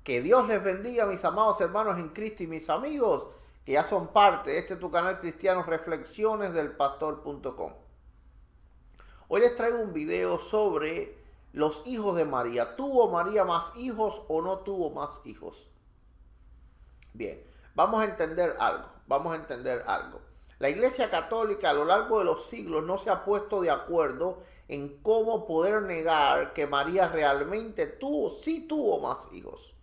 Que Dios les bendiga, mis amados hermanos en Cristo y mis amigos que ya son parte de este tu canal cristiano Reflexiones del Pastor.com. Hoy les traigo un video sobre los hijos de María. ¿Tuvo María más hijos o no tuvo más hijos? Bien, vamos a entender algo. La Iglesia Católica a lo largo de los siglos no se ha puesto de acuerdo en cómo poder negar que María realmente sí tuvo más hijos.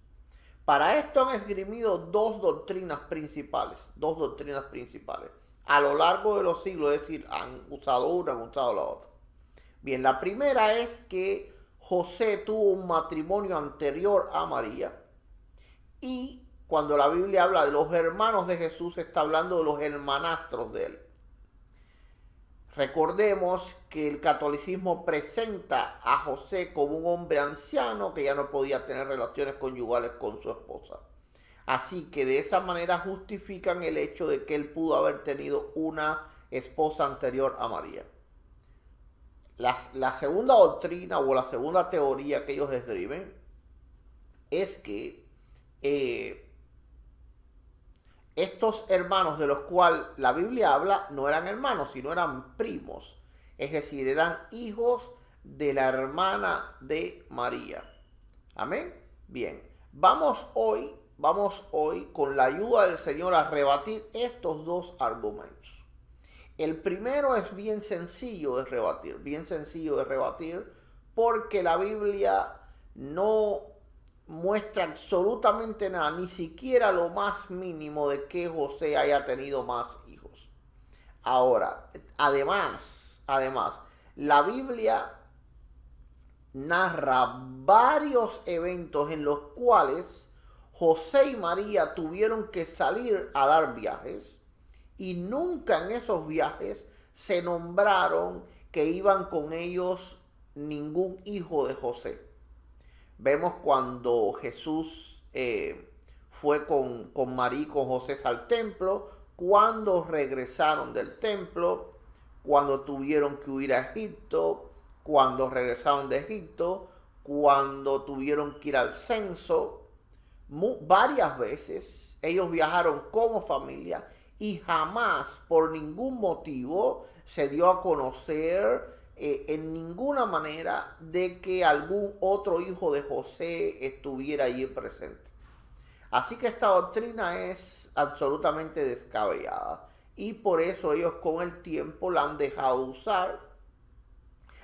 Para esto han esgrimido dos doctrinas principales. A lo largo de los siglos, es decir, han usado una, han usado la otra. Bien, la primera es que José tuvo un matrimonio anterior a María. Y cuando la Biblia habla de los hermanos de Jesús, está hablando de los hermanastros de él. Recordemos que el catolicismo presenta a José como un hombre anciano que ya no podía tener relaciones conyugales con su esposa. Así que de esa manera justifican el hecho de que él pudo haber tenido una esposa anterior a María. La segunda doctrina o la segunda teoría que ellos describen es que estos hermanos de los cuales la Biblia habla no eran hermanos, sino eran primos. Es decir, eran hijos de la hermana de María. Amén. Bien, vamos hoy con la ayuda del Señor a rebatir estos dos argumentos. El primero es bien sencillo de rebatir, porque la Biblia no muestra absolutamente nada, ni siquiera lo más mínimo de que José haya tenido más hijos. Ahora, además, la Biblia narra varios eventos en los cuales José y María tuvieron que salir a dar viajes y nunca en esos viajes se nombraron que iban con ellos ningún hijo de José. Vemos cuando Jesús fue con María y con José al templo, cuando regresaron del templo, cuando tuvieron que huir a Egipto, cuando regresaron de Egipto, cuando tuvieron que ir al censo. Varias veces ellos viajaron como familia y jamás por ningún motivo se dio a conocer en ninguna manera de que algún otro hijo de José estuviera allí presente. Así que esta doctrina es absolutamente descabellada y por eso ellos con el tiempo la han dejado usar,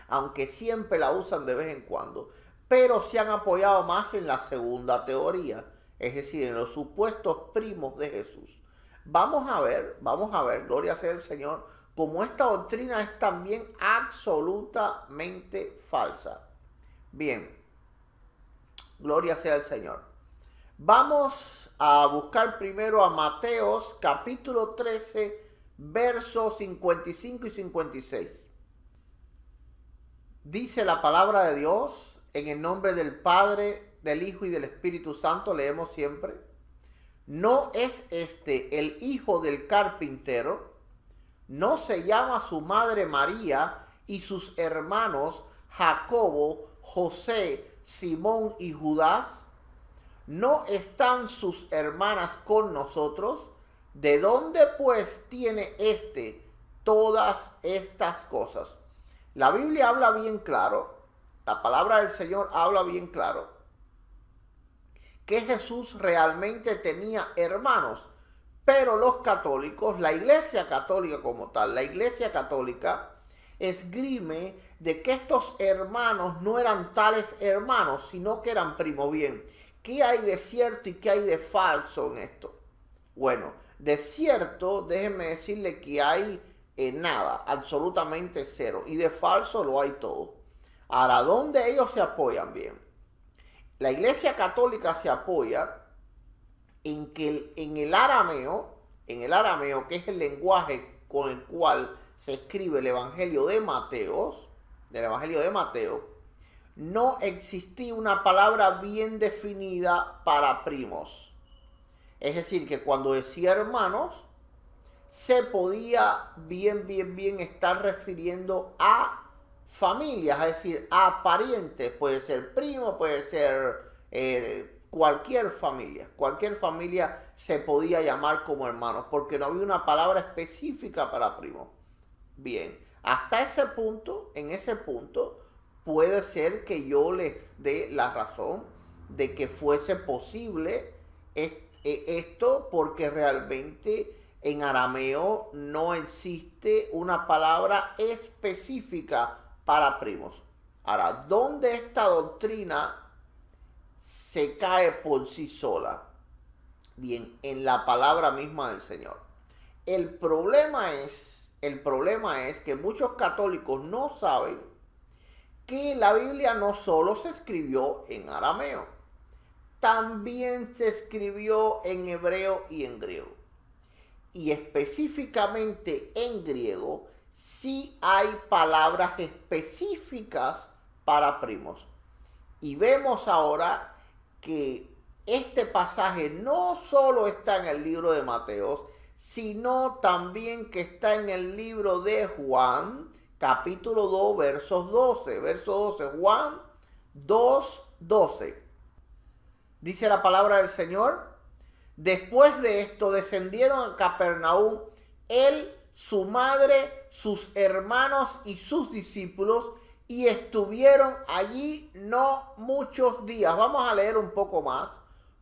aunque siempre la usan de vez en cuando, pero se han apoyado más en la segunda teoría, es decir, en los supuestos primos de Jesús. Vamos a ver, gloria sea el Señor, como esta doctrina es también absolutamente falsa. Bien, gloria sea el Señor. Vamos a buscar primero a Mateos capítulo 13, versos 55 y 56. Dice la palabra de Dios, en el nombre del Padre, del Hijo y del Espíritu Santo, leemos siempre: ¿no es este el hijo del carpintero? ¿No se llama su madre María y sus hermanos Jacobo, José, Simón y Judas? ¿No están sus hermanas con nosotros? ¿De dónde pues tiene todas estas cosas? La Biblia habla bien claro, la palabra del Señor habla bien claro, que Jesús realmente tenía hermanos. Pero los católicos, la Iglesia Católica como tal, la Iglesia Católica esgrime de que estos hermanos no eran tales hermanos, sino que eran primos. Bien, ¿qué hay de cierto y qué hay de falso en esto? Bueno, de cierto, déjenme decirle que hay nada, absolutamente cero, y de falso lo hay todo. Ahora, ¿dónde ellos se apoyan? Bien, la Iglesia Católica se apoya en que en el arameo, que es el lenguaje con el cual se escribe el Evangelio de Mateo, no existía una palabra bien definida para primos. Es decir, que cuando decía hermanos, se podía bien estar refiriendo a familias, es decir, a parientes. Puede ser primo, puede ser cualquier familia se podía llamar como hermanos, porque no había una palabra específica para primo. Bien, hasta ese punto, en ese punto, puede ser que yo les dé la razón de que fuese posible esto, porque realmente en arameo no existe una palabra específica para primos. Ahora, ¿dónde esta doctrina se cae por sí sola? Bien, en la palabra misma del Señor. El problema es que muchos católicos no saben que la Biblia no solo se escribió en arameo, también se escribió en hebreo y en griego. Y específicamente en griego, sí hay palabras específicas para primos. Y vemos ahora que este pasaje no solo está en el libro de Mateo, sino también que está en el libro de Juan, capítulo 2, versos 12. Verso 12, Juan 2, 12. Dice la palabra del Señor: después de esto descendieron a Capernaum él, su madre, sus hermanos y sus discípulos, y estuvieron allí no muchos días. Vamos a leer un poco más,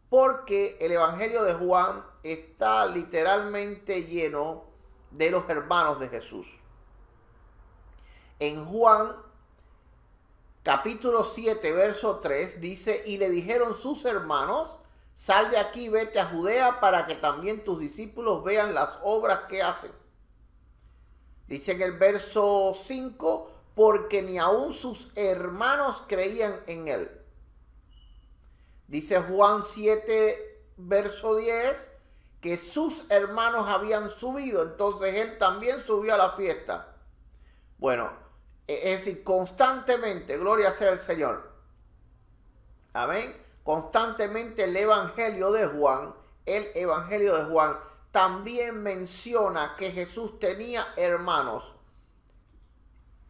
porque el Evangelio de Juan está literalmente lleno de los hermanos de Jesús. En Juan capítulo 7, verso 3, dice: y le dijeron sus hermanos: sal de aquí, vete a Judea, para que también tus discípulos vean las obras que hacen. Dice en el verso 5: porque ni aun sus hermanos creían en él. Dice Juan 7, verso 10, que sus hermanos habían subido, entonces él también subió a la fiesta. Bueno, es decir, constantemente, gloria sea el Señor. Amén. Constantemente el Evangelio de Juan también menciona que Jesús tenía hermanos.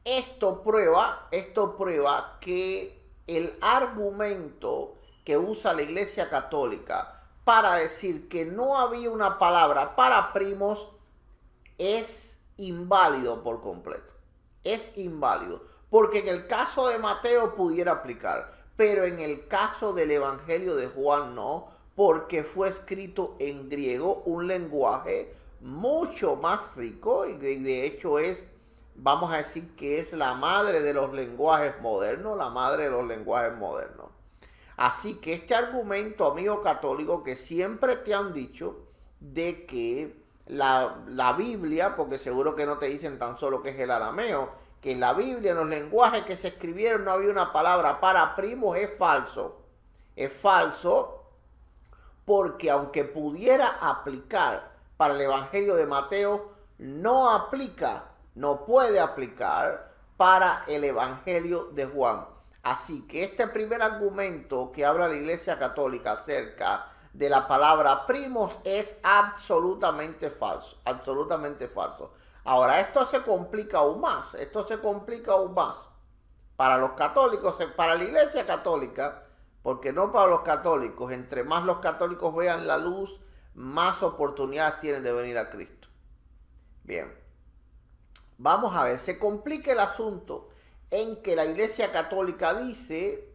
Esto prueba que el argumento que usa la Iglesia Católica para decir que no había una palabra para primos es inválido por completo. Es inválido, porque en el caso de Mateo pudiera aplicar, pero en el caso del Evangelio de Juan no, porque fue escrito en griego, un lenguaje mucho más rico, y de hecho es, vamos a decir que es la madre de los lenguajes modernos, Así que este argumento, amigo católico, que siempre te han dicho de que la Biblia, porque seguro que no te dicen tan solo que es el arameo, que en la Biblia, en los lenguajes que se escribieron, no había una palabra para primos, es falso. Es falso, porque aunque pudiera aplicar para el Evangelio de Mateo, no puede aplicar para el Evangelio de Juan. Así que este primer argumento que habla la Iglesia Católica acerca de la palabra primos es absolutamente falso, Ahora, esto se complica aún más, para los católicos, para la Iglesia Católica, porque no para los católicos. Entre más los católicos vean la luz, más oportunidades tienen de venir a Cristo. Bien, vamos a ver, se complica el asunto en que la Iglesia Católica dice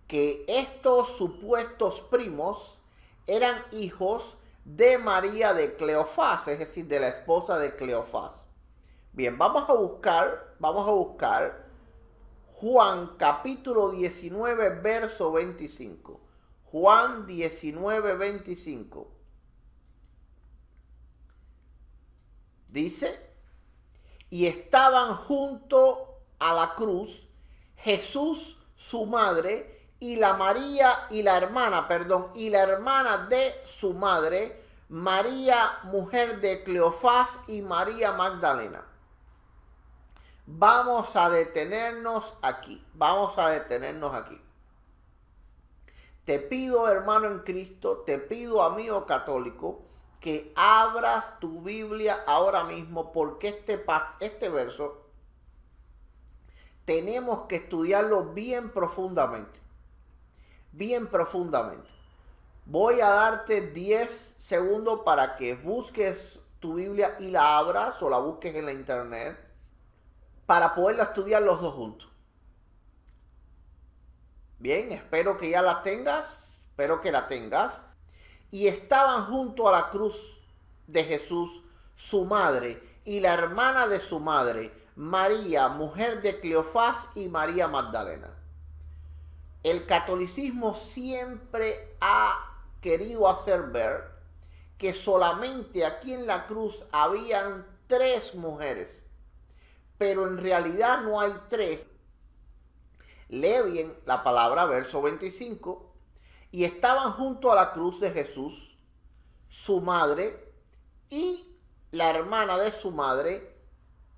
que estos supuestos primos eran hijos de María de Cleofás, es decir, de la esposa de Cleofás. Bien, vamos a buscar Juan capítulo 19, verso 25. Juan 19, 25. Dice: y estaban junto a la cruz Jesús, su madre, y la hermana de su madre, María, mujer de Cleofás, y María Magdalena. Vamos a detenernos aquí. Te pido, hermano en Cristo, te pido, amigo católico, que abras tu Biblia ahora mismo, porque este verso tenemos que estudiarlo bien profundamente. bien profundamente. Voy a darte 10 segundos para que busques tu Biblia y la abras o la busques en la internet para poderla estudiar los dos juntos. Bien, espero que ya la tengas, espero que la tengas. Y estaban junto a la cruz de Jesús su madre y la hermana de su madre, María, mujer de Cleofás, y María Magdalena. El catolicismo siempre ha querido hacer ver que solamente aquí en la cruz habían 3 mujeres, pero en realidad no hay 3. Lee bien la palabra, verso 25. Y estaban junto a la cruz de Jesús su madre y la hermana de su madre.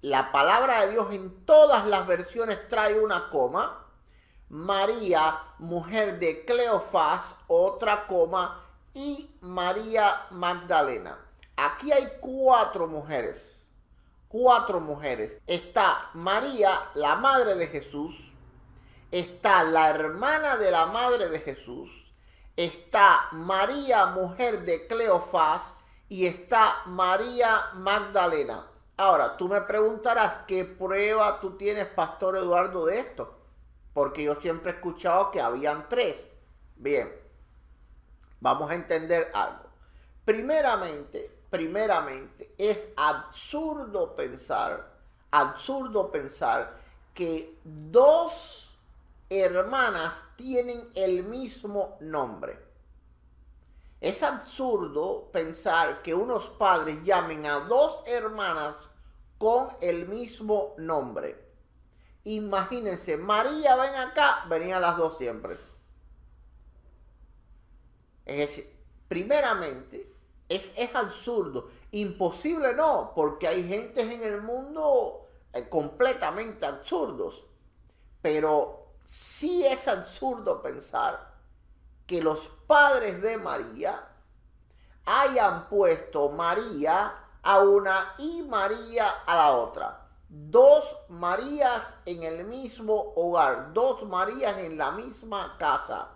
La palabra de Dios en todas las versiones trae una coma. María, mujer de Cleofás, otra coma, y María Magdalena. Aquí hay 4 mujeres. 4 mujeres. Está María, la madre de Jesús. Está la hermana de la madre de Jesús. Está María, mujer de Cleofás, y está María Magdalena. Ahora, tú me preguntarás, ¿qué prueba tú tienes, Pastor Eduardo, de esto? Porque yo siempre he escuchado que habían 3. Bien, vamos a entender algo. Primeramente, es absurdo pensar que 2 hermanas tienen el mismo nombre. Es absurdo pensar que unos padres llamen a 2 hermanas con el mismo nombre. Imagínense, María, ven acá, venían las 2 siempre. Es decir, primeramente, es absurdo. Imposible no, porque hay gentes en el mundo completamente absurdos. Pero sí es absurdo pensar que los padres de María hayan puesto María a una y María a la otra. 2 Marías en el mismo hogar, 2 Marías en la misma casa.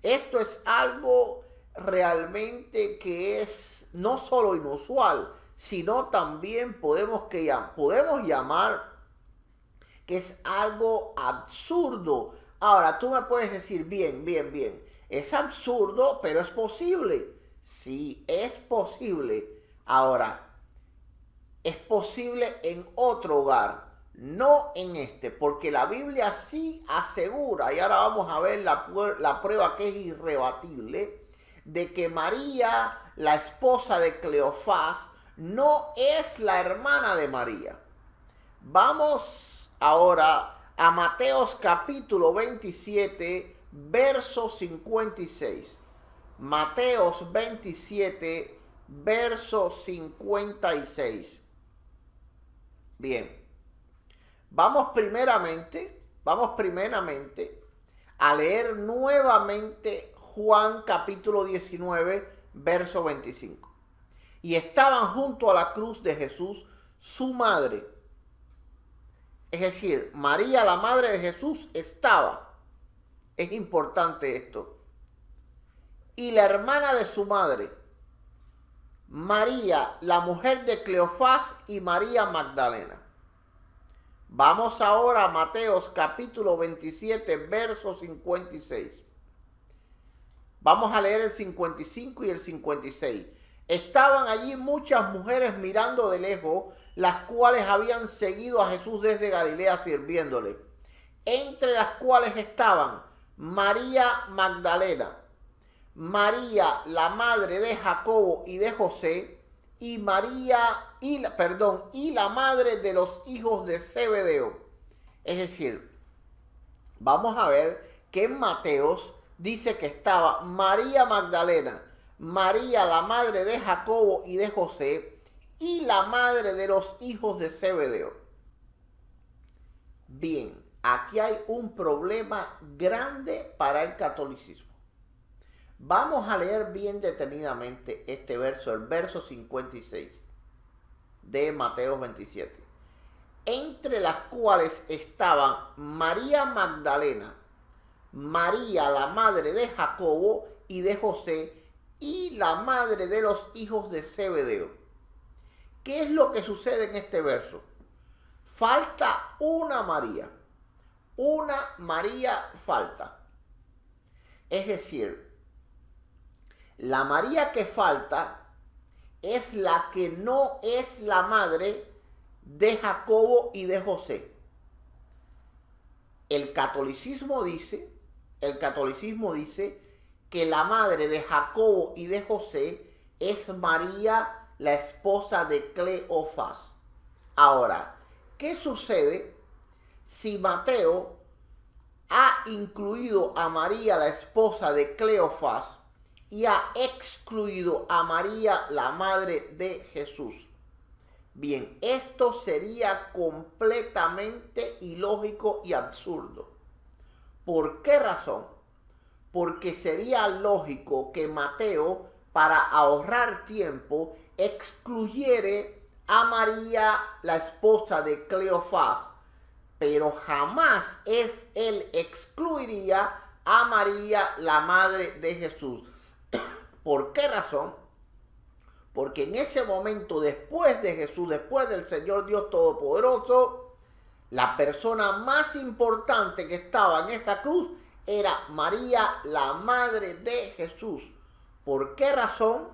Esto es algo realmente que es no solo inusual, sino también podemos llamar que es algo absurdo. Ahora, tú me puedes decir, bien, es absurdo, pero es posible. Sí, es posible. Ahora, es posible en otro hogar, no en este, porque la Biblia sí asegura, y ahora vamos a ver la prueba que es irrebatible, de que María, la esposa de Cleofás, no es la hermana de María. Vamos ahora a Mateos capítulo 27, verso 56. Mateos 27, verso 56. Bien, vamos primeramente a leer nuevamente Juan capítulo 19, verso 25. Y estaban junto a la cruz de Jesús su madre. Es decir, María, la madre de Jesús, estaba. Es importante esto. Y la hermana de su madre, María, la mujer de Cleofás, y María Magdalena. Vamos ahora a Mateos capítulo 27, verso 56. Vamos a leer el 55 y el 56. Estaban allí muchas mujeres mirando de lejos, las cuales habían seguido a Jesús desde Galilea sirviéndole. Entre las cuales estaban María Magdalena, María, la madre de Jacobo y de José, y la madre de los hijos de Zebedeo. Es decir, vamos a ver que en Mateos dice que estaba María Magdalena, María, la madre de Jacobo y de José, y la madre de los hijos de Zebedeo. Bien, aquí hay un problema grande para el catolicismo. Vamos a leer bien detenidamente este verso, el verso 56 de Mateo 27. Entre las cuales estaban María Magdalena, María, la madre de Jacobo y de José, y la madre de los hijos de Zebedeo. ¿Qué es lo que sucede en este verso? Falta una María. Una María falta. Es decir, la María que falta es la que no es la madre de Jacobo y de José. El catolicismo dice que la madre de Jacobo y de José es María, la esposa de Cleofás. Ahora, ¿qué sucede si Mateo ha incluido a María, la esposa de Cleofás, y ha excluido a María, la madre de Jesús? Bien, esto sería completamente ilógico y absurdo. ¿Por qué razón? Porque sería lógico que Mateo, para ahorrar tiempo, excluyere a María, la esposa de Cleofás, pero jamás él excluiría a María, la madre de Jesús. ¿Por qué razón? Porque en ese momento, después de Jesús, después del Señor Dios Todopoderoso, la persona más importante que estaba en esa cruz era María, la madre de Jesús. ¿Por qué razón?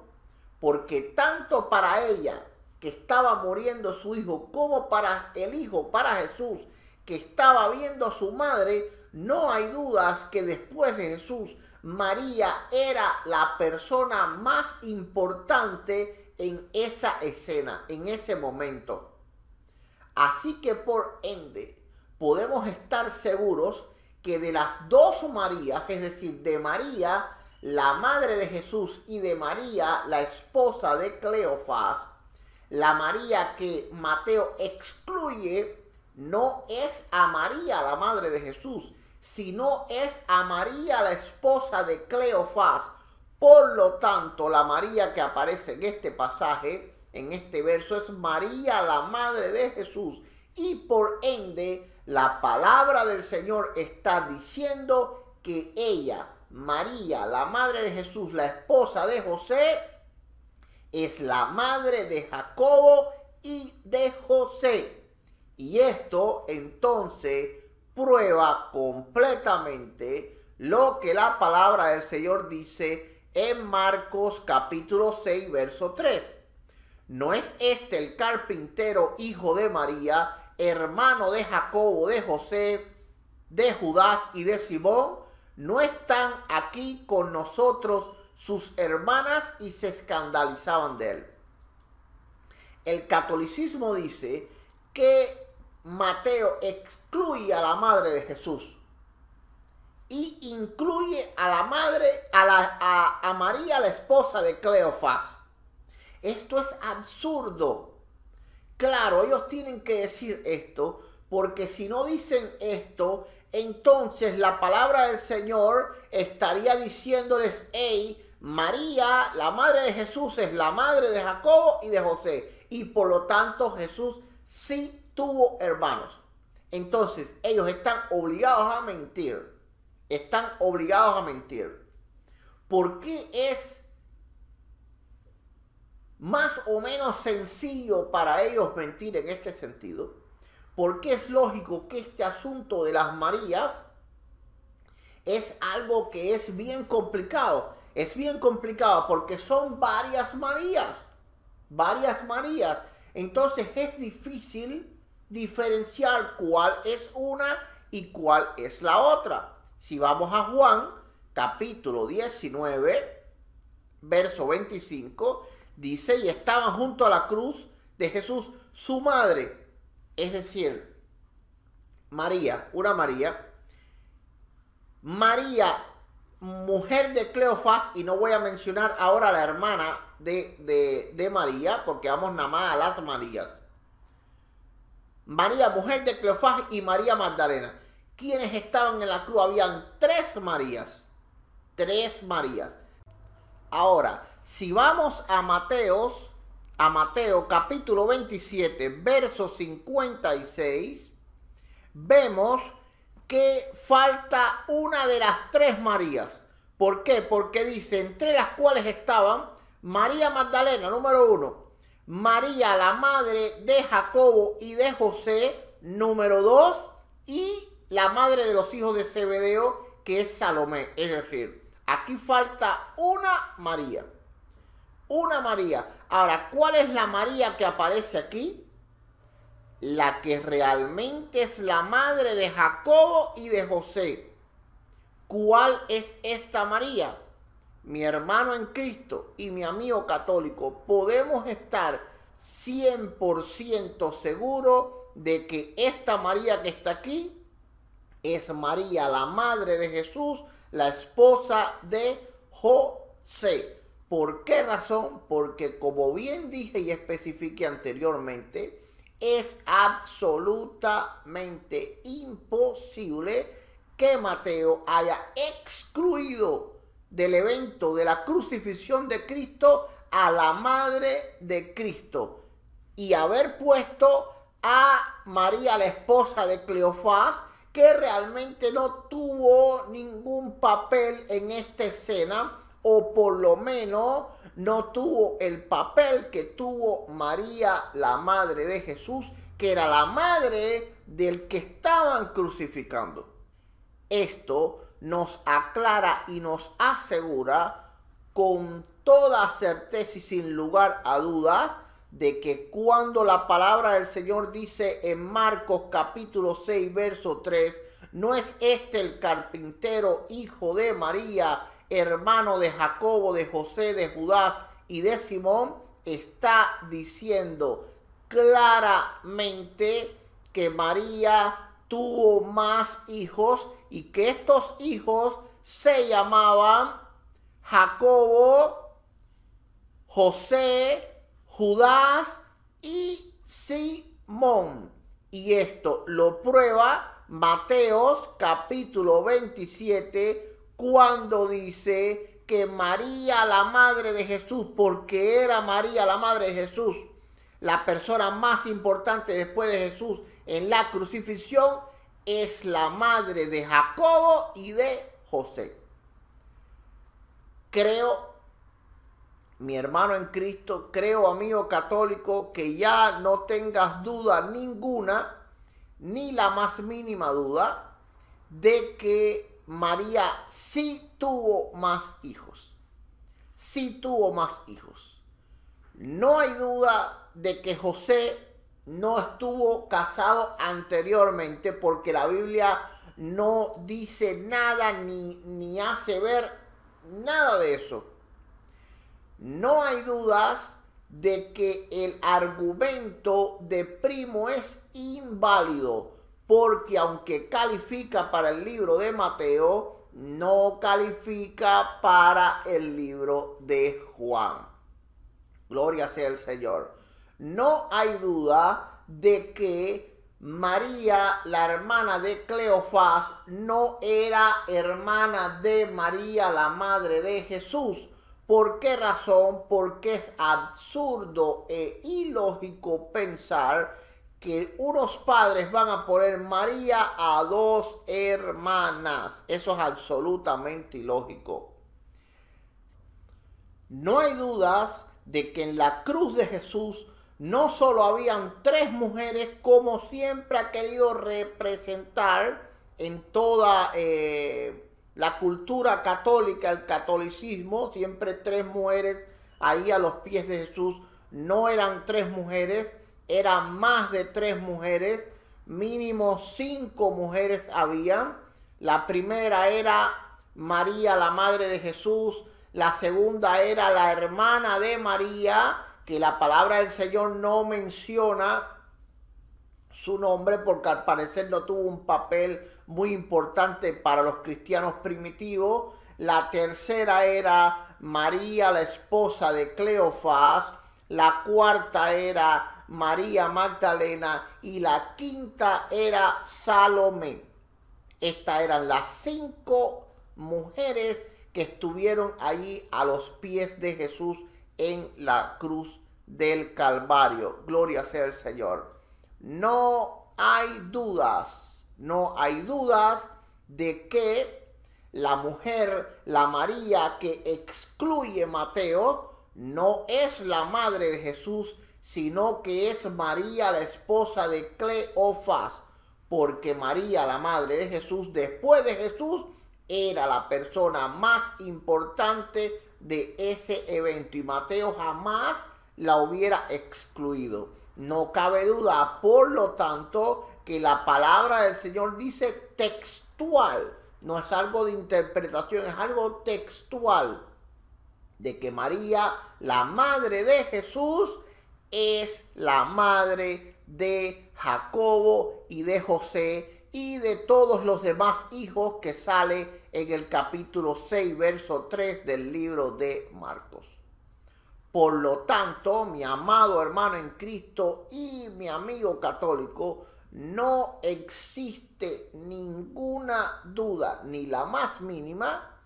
Porque tanto para ella, que estaba muriendo su hijo, como para el hijo, para Jesús, que estaba viendo a su madre, no hay dudas que después de Jesús, María era la persona más importante en esa escena, en ese momento. Así que por ende, podemos estar seguros que de las dos Marías, es decir, de María, la madre de Jesús, y de María, la esposa de Cleofás, la María que Mateo excluye no es a María, la madre de Jesús, sino es a María, la esposa de Cleofás. Por lo tanto, la María que aparece en este pasaje, en este verso, es María, la madre de Jesús. Y por ende, la palabra del Señor está diciendo que ella, María, la madre de Jesús, la esposa de José, es la madre de Jacobo y de José. Y esto entonces prueba completamente lo que la palabra del Señor dice en Marcos capítulo 6, verso 3. ¿No es este el carpintero, hijo de María, hermano de Jacobo, de José, de Judas y de Simón? ¿No están aquí con nosotros sus hermanas? Y se escandalizaban de él. El catolicismo dice que Mateo excluye a la madre de Jesús y incluye a la madre, a María, la esposa de Cleofás. Esto es absurdo. Claro, ellos tienen que decir esto, porque si no dicen esto, entonces la palabra del Señor estaría diciéndoles: hey, María, la madre de Jesús, es la madre de Jacobo y de José, y por lo tanto Jesús sí tuvo hermanos. Entonces ellos están obligados a mentir. Están obligados a mentir. ¿Por qué es más o menos sencillo para ellos mentir en este sentido? Porque es lógico que este asunto de las Marías es algo que es bien complicado. Es bien complicado porque son varias Marías. Varias Marías. Entonces es difícil diferenciar cuál es una y cuál es la otra. Si vamos a Juan, capítulo 19, verso 25, dice: y estaban junto a la cruz de Jesús su madre, es decir, María, una María, María, mujer de Cleofás, y no voy a mencionar ahora la hermana de María, porque vamos nada más a las Marías. María, mujer de Cleofás, y María Magdalena. ¿Quiénes estaban en la cruz? Habían tres Marías. Tres Marías. Ahora, si vamos a Mateo capítulo 27, verso 56, vemos que falta una de las tres Marías. ¿Por qué? Porque dice, entre las cuales estaban María Magdalena, número 1, María, la madre de Jacobo y de José, número 2, y la madre de los hijos de Zebedeo, que es Salomé. Es decir, aquí falta una María. Una María. Ahora, ¿cuál es la María que aparece aquí? La que realmente es la madre de Jacobo y de José. ¿Cuál es esta María? Mi hermano en Cristo y mi amigo católico, podemos estar 100% seguros de que esta María que está aquí es María, la madre de Jesús, la esposa de José. ¿Por qué razón? Porque como bien dije y especifiqué anteriormente, es absolutamente imposible que Mateo haya excluido del evento de la crucifixión de Cristo a la madre de Cristo y haber puesto a María, la esposa de Cleofás, que realmente no tuvo ningún papel en esta escena, o por lo menos no tuvo el papel que tuvo María, la madre de Jesús, que era la madre del que estaban crucificando. Esto nos aclara y nos asegura con toda certeza y sin lugar a dudas de que cuando la palabra del Señor dice en Marcos capítulo 6 verso 3, ¿no es este el carpintero, hijo de María, hermano de Jacobo, de José, de Judas y de Simón? Está diciendo claramente que María tuvo más hijos y que estos hijos se llamaban Jacobo, José, Judas y Simón. Y esto lo prueba Mateos capítulo 27, cuando dice que María, la madre de Jesús, porque era María, la madre de Jesús, la persona más importante después de Jesús en la crucifixión, es la madre de Jacobo y de José. Creo, mi hermano en Cristo, creo, amigo católico, que ya no tengas duda ninguna, ni la más mínima duda, de que María sí tuvo más hijos. Sí tuvo más hijos. No hay duda de que José no estuvo casado anteriormente, porque la Biblia no dice nada ni hace ver nada de eso. No hay dudas de que el argumento de primo es inválido, porque aunque califica para el libro de Mateo, no califica para el libro de Juan. Gloria sea el Señor. No hay duda de que María, la hermana de Cleofás, no era hermana de María, la madre de Jesús. ¿Por qué razón? Porque es absurdo e ilógico pensar que unos padres van a poner María a dos hermanas. Eso es absolutamente ilógico. No hay dudas de que en la cruz de Jesús no solo habían tres mujeres, como siempre ha querido representar en toda la cultura católica, el catolicismo, siempre tres mujeres ahí a los pies de Jesús. No eran tres mujeres, eran más de tres mujeres, mínimo 5 mujeres habían. La primera era María, la madre de Jesús. La segunda era la hermana de María, que la palabra del Señor no menciona su nombre porque al parecer no tuvo un papel muy importante para los cristianos primitivos. La tercera era María, la esposa de Cleofás. La cuarta era María Magdalena y la quinta era Salomé. Estas eran las 5 mujeres que estuvieron allí a los pies de Jesús en la cruz del Calvario. Gloria sea el Señor. No hay dudas, No hay dudas de que la mujer, la María que excluye Mateo, no es la madre de Jesús, sino que es María, la esposa de Cleofas, porque María, la madre de Jesús, después de Jesús, era la persona más importante de ese evento y Mateo jamás la hubiera excluido. No cabe duda, por lo tanto, que la palabra del Señor dice textual, no es algo de interpretación, es algo textual, de que María, la madre de Jesús, es la madre de Jacobo y de José y de todos los demás hijos que sale en el capítulo 6, verso 3 del libro de Marcos. Por lo tanto, mi amado hermano en Cristo y mi amigo católico, no existe ninguna duda, ni la más mínima,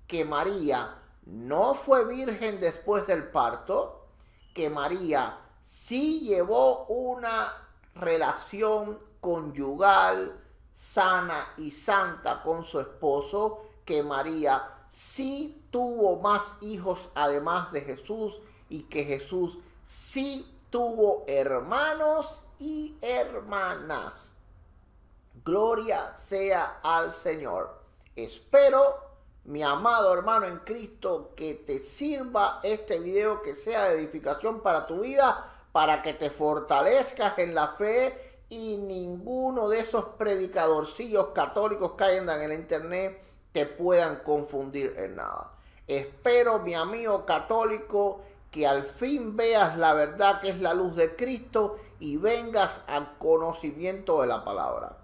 que María no fue virgen después del parto, que María sí llevó una relación conyugal sana y santa con su esposo, que María sí tuvo más hijos además de Jesús y que Jesús sí tuvo hermanos y hermanas. Gloria sea al Señor. Espero, mi amado hermano en Cristo, que te sirva este video, que sea de edificación para tu vida, para que te fortalezcas en la fe y ninguno de esos predicadorcillos católicos que hay en el internet te puedan confundir en nada. Espero, mi amigo católico, que al fin veas la verdad que es la luz de Cristo y vengas al conocimiento de la palabra.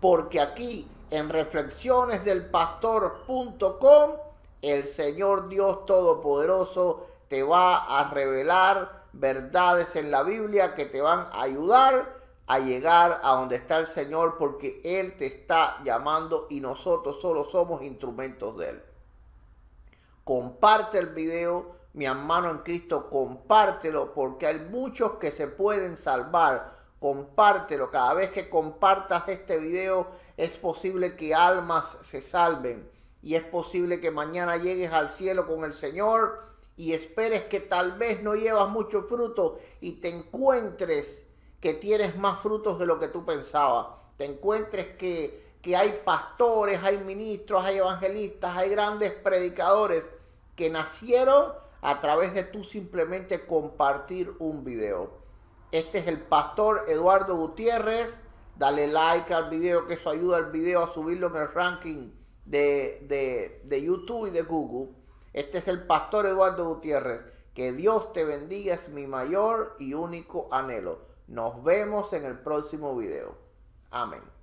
Porque aquí en reflexionesdelpastor.com el Señor Dios Todopoderoso te va a revelar verdades en la Biblia que te van a ayudar a llegar a donde está el Señor, porque Él te está llamando y nosotros solo somos instrumentos de Él. Comparte el video, mi hermano en Cristo, compártelo, porque hay muchos que se pueden salvar. Compártelo, cada vez que compartas este video es posible que almas se salven y es posible que mañana llegues al cielo con el Señor y esperes que tal vez no llevas mucho fruto y te encuentres que tienes más frutos de lo que tú pensabas. Te encuentres que hay pastores, hay ministros, hay evangelistas, hay grandes predicadores que nacieron a través de tú simplemente compartir un video. Este es el pastor Eduardo Gutiérrez. Dale like al video, que eso ayuda al video a subirlo en el ranking de YouTube y de Google. Este es el pastor Eduardo Gutiérrez. Que Dios te bendiga, es mi mayor y único anhelo. Nos vemos en el próximo video. Amén.